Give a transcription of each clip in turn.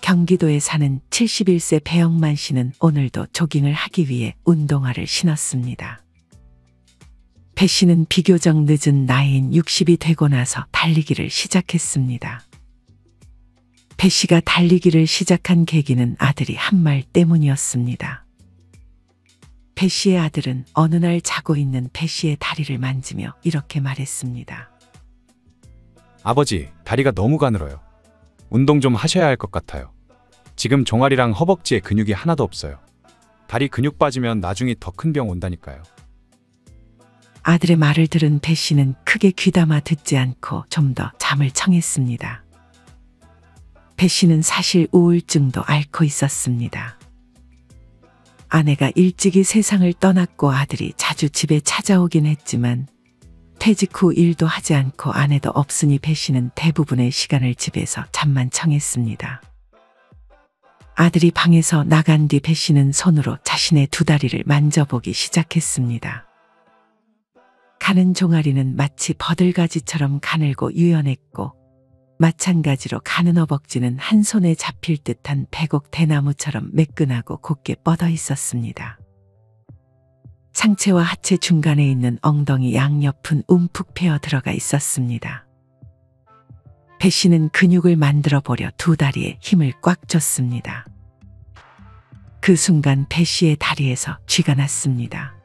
경기도에 사는 71세 배영만 씨는 오늘도 조깅을 하기 위해 운동화를 신었습니다. 배 씨는 비교적 늦은 나이인 60이 되고 나서 달리기를 시작했습니다. 배 씨가 달리기를 시작한 계기는 아들이 한 말 때문이었습니다. 배 씨의 아들은 어느 날 자고 있는 배 씨의 다리를 만지며 이렇게 말했습니다. 아버지, 다리가 너무 가늘어요. 운동 좀 하셔야 할 것 같아요. 지금 종아리랑 허벅지에 근육이 하나도 없어요. 다리 근육 빠지면 나중에 더 큰 병 온다니까요. 아들의 말을 들은 배 씨는 크게 귀담아 듣지 않고 좀 더 잠을 청했습니다. 배 씨는 사실 우울증도 앓고 있었습니다. 아내가 일찍이 세상을 떠났고 아들이 자주 집에 찾아오긴 했지만 퇴직 후 일도 하지 않고 아내도 없으니 배 씨는 대부분의 시간을 집에서 잠만 청했습니다. 아들이 방에서 나간 뒤 배 씨는 손으로 자신의 두 다리를 만져보기 시작했습니다. 가는 종아리는 마치 버들가지처럼 가늘고 유연했고 마찬가지로 가는 허벅지는 한 손에 잡힐 듯한 백옥 대나무처럼 매끈하고 곧게 뻗어 있었습니다. 상체와 하체 중간에 있는 엉덩이 양옆은 움푹 패어 들어가 있었습니다. 배 씨는 근육을 만들어 보려 두 다리에 힘을 꽉 줬습니다. 그 순간 배 씨의 다리에서 쥐가 났습니다.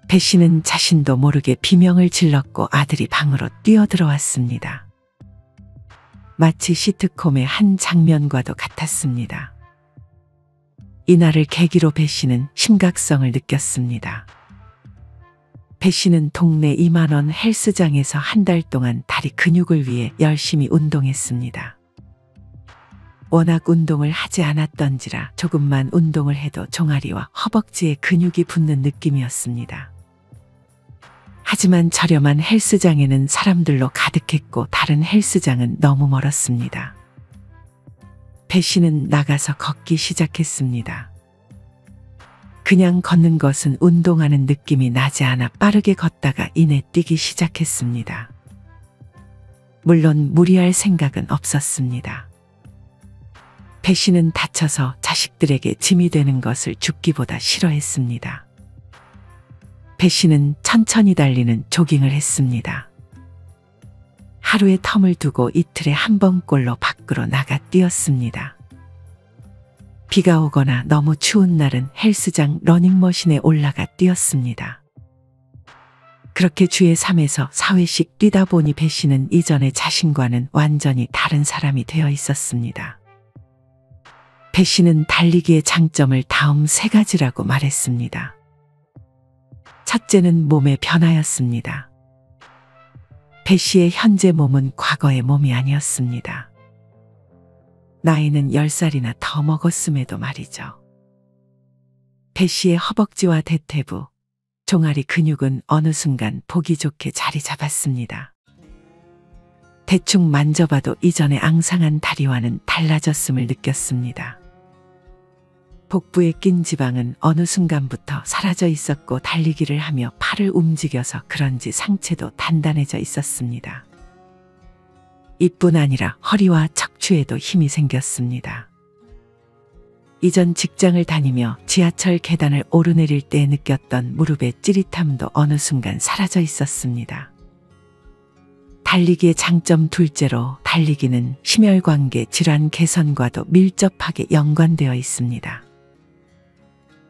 배 씨는 자신도 모르게 비명을 질렀고 아들이 방으로 뛰어들어왔습니다. 마치 시트콤의 한 장면과도 같았습니다. 이날을 계기로 배 씨는 심각성을 느꼈습니다. 배 씨는 동네 2만 원 헬스장에서 한 달 동안 다리 근육을 위해 열심히 운동했습니다. 워낙 운동을 하지 않았던지라 조금만 운동을 해도 종아리와 허벅지에 근육이 붙는 느낌이었습니다. 하지만 저렴한 헬스장에는 사람들로 가득했고 다른 헬스장은 너무 멀었습니다. 배 씨는 나가서 걷기 시작했습니다. 그냥 걷는 것은 운동하는 느낌이 나지 않아 빠르게 걷다가 이내 뛰기 시작했습니다. 물론 무리할 생각은 없었습니다. 배 씨는 다쳐서 자식들에게 짐이 되는 것을 죽기보다 싫어했습니다. 배 씨는 천천히 달리는 조깅을 했습니다. 하루에 텀을 두고 이틀에 한 번꼴로 밖으로 나가 뛰었습니다. 비가 오거나 너무 추운 날은 헬스장 러닝머신에 올라가 뛰었습니다. 그렇게 주에 3에서 4회씩 뛰다 보니 배 씨는 이전의 자신과는 완전히 다른 사람이 되어 있었습니다. 배 씨는 달리기의 장점을 다음 3가지라고 말했습니다. 첫째는 몸의 변화였습니다. 배 씨의 현재 몸은 과거의 몸이 아니었습니다. 나이는 10살이나 더 먹었음에도 말이죠. 배 씨의 허벅지와 대퇴부, 종아리 근육은 어느 순간 보기 좋게 자리 잡았습니다. 대충 만져봐도 이전의 앙상한 다리와는 달라졌음을 느꼈습니다. 복부에 낀 지방은 어느 순간부터 사라져 있었고 달리기를 하며 팔을 움직여서 그런지 상체도 단단해져 있었습니다. 이뿐 아니라 허리와 척추에도 힘이 생겼습니다. 이전 직장을 다니며 지하철 계단을 오르내릴 때 느꼈던 무릎의 찌릿함도 어느 순간 사라져 있었습니다. 달리기의 장점 둘째로 달리기는 심혈관계 질환 개선과도 밀접하게 연관되어 있습니다.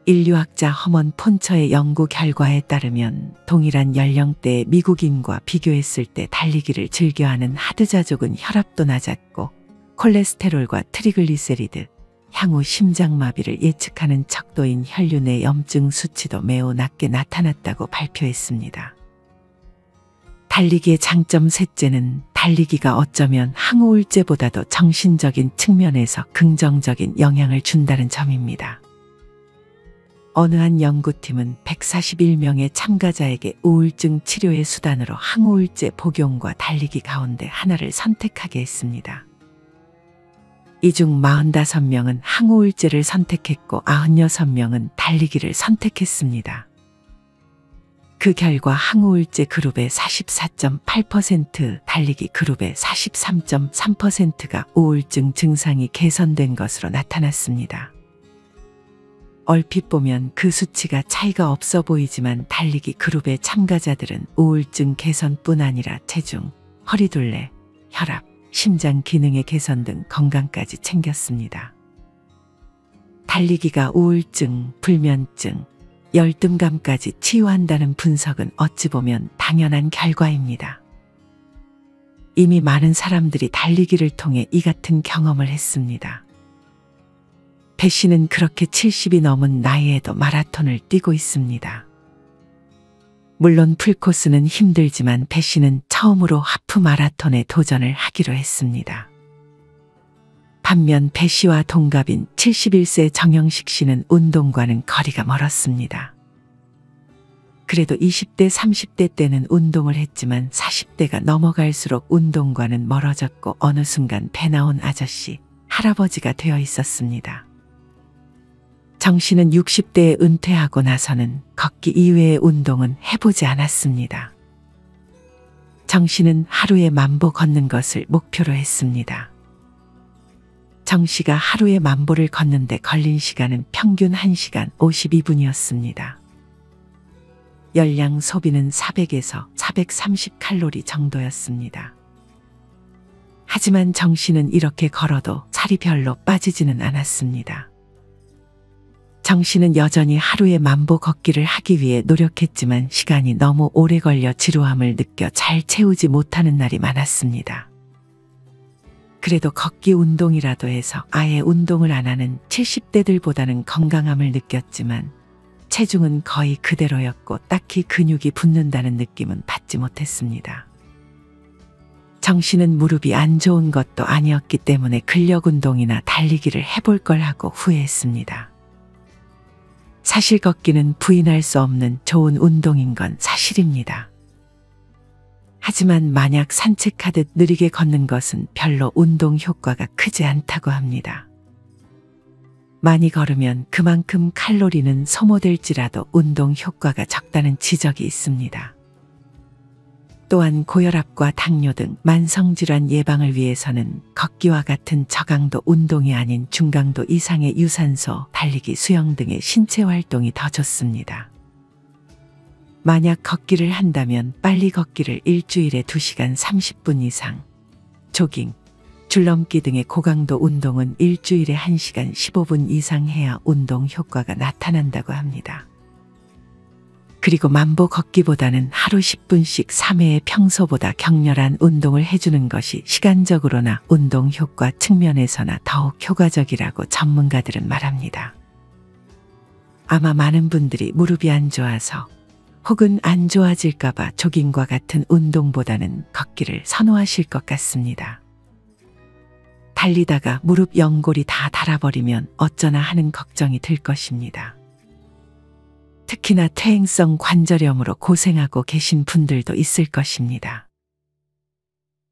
인류학자 허먼 폰처의 연구 결과에 따르면 동일한 연령대의 미국인과 비교했을 때 달리기를 즐겨하는 하드자족은 혈압도 낮았고 콜레스테롤과 트리글리세리드, 향후 심장마비를 예측하는 척도인 혈류 내 염증 수치도 매우 낮게 나타났다고 발표했습니다. 달리기의 장점 셋째는 달리기가 어쩌면 항우울제보다도 정신적인 측면에서 긍정적인 영향을 준다는 점입니다. 어느 한 연구팀은 141명의 참가자에게 우울증 치료의 수단으로 항우울제 복용과 달리기 가운데 하나를 선택하게 했습니다. 이 중 45명은 항우울제를 선택했고 96명은 달리기를 선택했습니다. 그 결과 항우울제 그룹의 44.8%, 달리기 그룹의 43.3%가 우울증 증상이 개선된 것으로 나타났습니다. 얼핏 보면 그 수치가 차이가 없어 보이지만 달리기 그룹의 참가자들은 우울증 개선뿐 아니라 체중, 허리둘레, 혈압, 심장 기능의 개선 등 건강까지 챙겼습니다. 달리기가 우울증, 불면증, 열등감까지 치유한다는 분석은 어찌 보면 당연한 결과입니다. 이미 많은 사람들이 달리기를 통해 이 같은 경험을 했습니다. 배 씨는 그렇게 70이 넘은 나이에도 마라톤을 뛰고 있습니다. 물론 풀코스는 힘들지만 배 씨는 처음으로 하프 마라톤에 도전을 하기로 했습니다. 반면 배 씨와 동갑인 71세 정영식 씨는 운동과는 거리가 멀었습니다. 그래도 20대, 30대 때는 운동을 했지만 40대가 넘어갈수록 운동과는 멀어졌고 어느 순간 배 나온 아저씨, 할아버지가 되어 있었습니다. 정 씨는 60대에 은퇴하고 나서는 걷기 이외의 운동은 해보지 않았습니다. 정 씨는 하루에 10,000보 걷는 것을 목표로 했습니다. 정 씨가 하루에 10,000보를 걷는데 걸린 시간은 평균 1시간 52분이었습니다. 열량 소비는 400에서 430칼로리 정도였습니다. 하지만 정 씨는 이렇게 걸어도 살이 별로 빠지지는 않았습니다. 정 씨는 여전히 하루에 10,000보 걷기를 하기 위해 노력했지만 시간이 너무 오래 걸려 지루함을 느껴 잘 채우지 못하는 날이 많았습니다. 그래도 걷기 운동이라도 해서 아예 운동을 안 하는 70대들보다는 건강함을 느꼈지만 체중은 거의 그대로였고 딱히 근육이 붙는다는 느낌은 받지 못했습니다. 정 씨는 무릎이 안 좋은 것도 아니었기 때문에 근력 운동이나 달리기를 해볼 걸 하고 후회했습니다. 사실 걷기는 부인할 수 없는 좋은 운동인 건 사실입니다. 하지만 만약 산책하듯 느리게 걷는 것은 별로 운동 효과가 크지 않다고 합니다. 많이 걸으면 그만큼 칼로리는 소모될지라도 운동 효과가 적다는 지적이 있습니다. 또한 고혈압과 당뇨 등 만성질환 예방을 위해서는 걷기와 같은 저강도 운동이 아닌 중강도 이상의 유산소, 달리기, 수영 등의 신체 활동이 더 좋습니다. 만약 걷기를 한다면 빨리 걷기를 일주일에 2시간 30분 이상, 조깅, 줄넘기 등의 고강도 운동은 일주일에 1시간 15분 이상 해야 운동 효과가 나타난다고 합니다. 그리고 10,000보 걷기보다는 하루 10분씩 3회에 평소보다 격렬한 운동을 해주는 것이 시간적으로나 운동 효과 측면에서나 더욱 효과적이라고 전문가들은 말합니다. 아마 많은 분들이 무릎이 안 좋아서 혹은 안 좋아질까봐 조깅과 같은 운동보다는 걷기를 선호하실 것 같습니다. 달리다가 무릎 연골이 다 닳아버리면 어쩌나 하는 걱정이 들 것입니다. 특히나 퇴행성 관절염으로 고생하고 계신 분들도 있을 것입니다.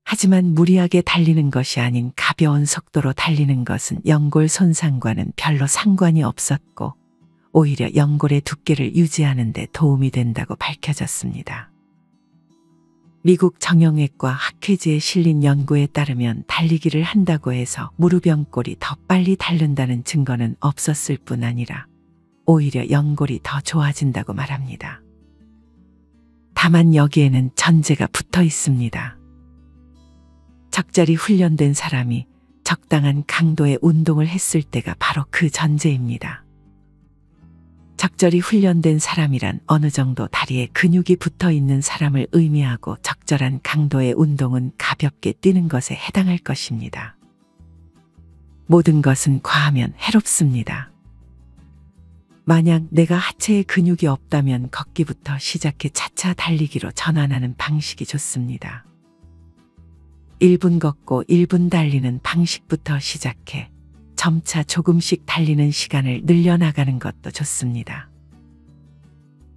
하지만 무리하게 달리는 것이 아닌 가벼운 속도로 달리는 것은 연골 손상과는 별로 상관이 없었고 오히려 연골의 두께를 유지하는 데 도움이 된다고 밝혀졌습니다. 미국 정형외과 학회지에 실린 연구에 따르면 달리기를 한다고 해서 무릎 연골이 더 빨리 닳는다는 증거는 없었을 뿐 아니라 오히려 연골이 더 좋아진다고 말합니다. 다만 여기에는 전제가 붙어 있습니다. 적절히 훈련된 사람이 적당한 강도의 운동을 했을 때가 바로 그 전제입니다. 적절히 훈련된 사람이란 어느 정도 다리에 근육이 붙어 있는 사람을 의미하고 적절한 강도의 운동은 가볍게 뛰는 것에 해당할 것입니다. 모든 것은 과하면 해롭습니다. 만약 내가 하체에 근육이 없다면 걷기부터 시작해 차차 달리기로 전환하는 방식이 좋습니다. 1분 걷고 1분 달리는 방식부터 시작해 점차 조금씩 달리는 시간을 늘려나가는 것도 좋습니다.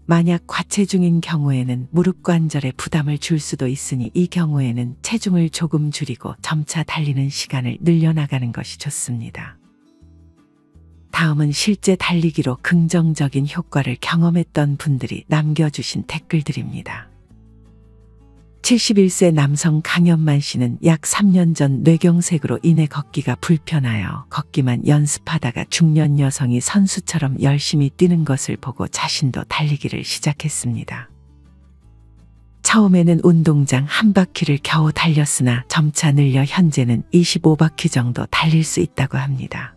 만약 과체중인 경우에는 무릎 관절에 부담을 줄 수도 있으니 이 경우에는 체중을 조금 줄이고 점차 달리는 시간을 늘려나가는 것이 좋습니다. 다음은 실제 달리기로 긍정적인 효과를 경험했던 분들이 남겨주신 댓글들입니다. 71세 남성 강현만 씨는 약 3년 전 뇌경색으로 인해 걷기가 불편하여 걷기만 연습하다가 중년 여성이 선수처럼 열심히 뛰는 것을 보고 자신도 달리기를 시작했습니다. 처음에는 운동장 한 바퀴를 겨우 달렸으나 점차 늘려 현재는 25바퀴 정도 달릴 수 있다고 합니다.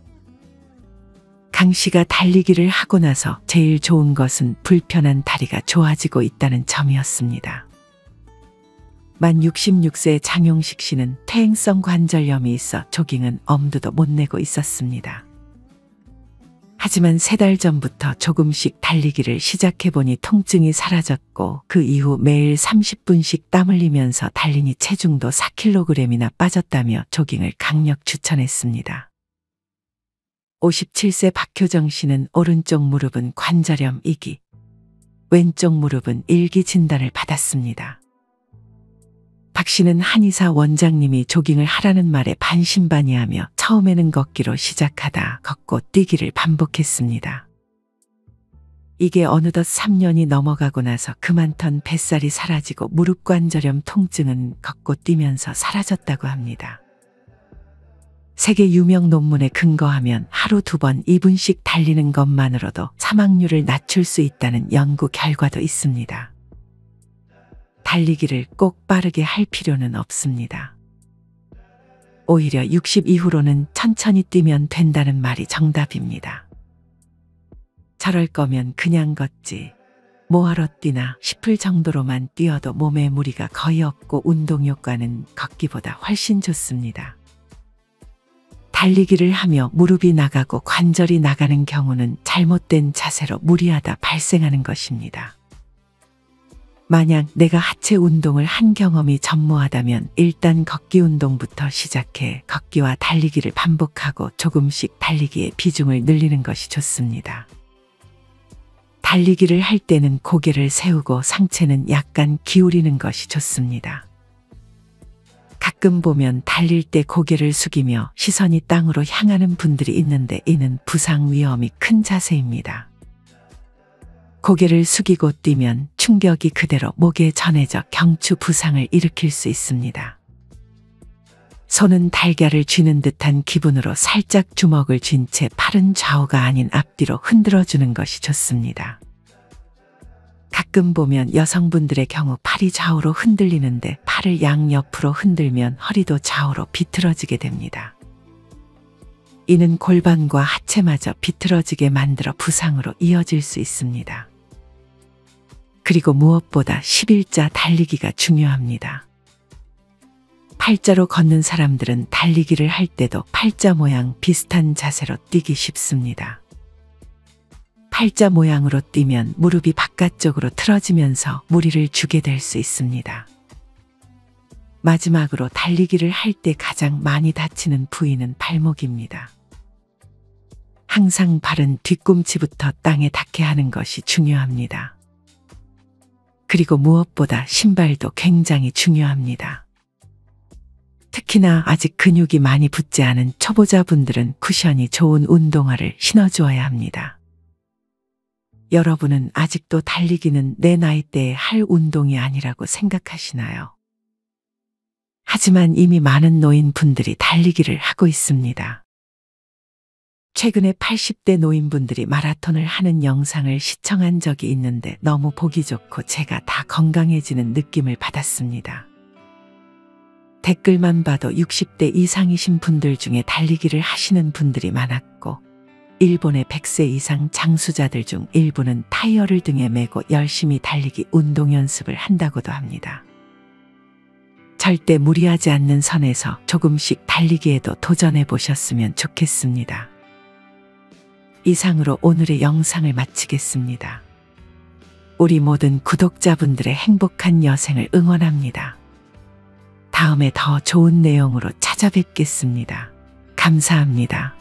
강 씨가 달리기를 하고 나서 제일 좋은 것은 불편한 다리가 좋아지고 있다는 점이었습니다. 만 66세 장용식 씨는 퇴행성 관절염이 있어 조깅은 엄두도 못 내고 있었습니다. 하지만 3달 전부터 조금씩 달리기를 시작해보니 통증이 사라졌고 그 이후 매일 30분씩 땀 흘리면서 달리니 체중도 4kg이나 빠졌다며 조깅을 강력 추천했습니다. 57세 박효정 씨는 오른쪽 무릎은 관절염 2기, 왼쪽 무릎은 1기 진단을 받았습니다. 박 씨는 한의사 원장님이 조깅을 하라는 말에 반신반의하며 처음에는 걷기로 시작하다 걷고 뛰기를 반복했습니다. 이게 어느덧 3년이 넘어가고 나서 그만던 뱃살이 사라지고 무릎 관절염 통증은 걷고 뛰면서 사라졌다고 합니다. 세계 유명 논문에 근거하면 하루 2번 2분씩 달리는 것만으로도 사망률을 낮출 수 있다는 연구 결과도 있습니다. 달리기를 꼭 빠르게 할 필요는 없습니다. 오히려 60 이후로는 천천히 뛰면 된다는 말이 정답입니다. 저럴 거면 그냥 걷지, 뭐하러 뛰나 싶을 정도로만 뛰어도 몸에 무리가 거의 없고 운동 효과는 걷기보다 훨씬 좋습니다. 달리기를 하며 무릎이 나가고 관절이 나가는 경우는 잘못된 자세로 무리하다 발생하는 것입니다. 만약 내가 하체 운동을 한 경험이 전무하다면 일단 걷기 운동부터 시작해 걷기와 달리기를 반복하고 조금씩 달리기의 비중을 늘리는 것이 좋습니다. 달리기를 할 때는 고개를 세우고 상체는 약간 기울이는 것이 좋습니다. 가끔 보면 달릴 때 고개를 숙이며 시선이 땅으로 향하는 분들이 있는데 이는 부상 위험이 큰 자세입니다. 고개를 숙이고 뛰면 충격이 그대로 목에 전해져 경추 부상을 일으킬 수 있습니다. 손은 달걀을 쥐는 듯한 기분으로 살짝 주먹을 쥔 채 팔은 좌우가 아닌 앞뒤로 흔들어주는 것이 좋습니다. 가끔 보면 여성분들의 경우 팔이 좌우로 흔들리는데 팔을 양옆으로 흔들면 허리도 좌우로 비틀어지게 됩니다. 이는 골반과 하체마저 비틀어지게 만들어 부상으로 이어질 수 있습니다. 그리고 무엇보다 11자 달리기가 중요합니다. 팔자로 걷는 사람들은 달리기를 할 때도 팔자 모양 비슷한 자세로 뛰기 쉽습니다. 팔자 모양으로 뛰면 무릎이 바깥쪽으로 틀어지면서 무리를 주게 될 수 있습니다. 마지막으로 달리기를 할 때 가장 많이 다치는 부위는 발목입니다. 항상 발은 뒤꿈치부터 땅에 닿게 하는 것이 중요합니다. 그리고 무엇보다 신발도 굉장히 중요합니다. 특히나 아직 근육이 많이 붙지 않은 초보자분들은 쿠션이 좋은 운동화를 신어주어야 합니다. 여러분은 아직도 달리기는 내 나이대에 할 운동이 아니라고 생각하시나요? 하지만 이미 많은 노인분들이 달리기를 하고 있습니다. 최근에 80대 노인분들이 마라톤을 하는 영상을 시청한 적이 있는데 너무 보기 좋고 제가 다 건강해지는 느낌을 받았습니다. 댓글만 봐도 60대 이상이신 분들 중에 달리기를 하시는 분들이 많았고 일본의 100세 이상 장수자들 중 일부는 타이어를 등에 메고 열심히 달리기 운동 연습을 한다고도 합니다. 절대 무리하지 않는 선에서 조금씩 달리기에도 도전해 보셨으면 좋겠습니다. 이상으로 오늘의 영상을 마치겠습니다. 우리 모든 구독자분들의 행복한 여생을 응원합니다. 다음에 더 좋은 내용으로 찾아뵙겠습니다. 감사합니다.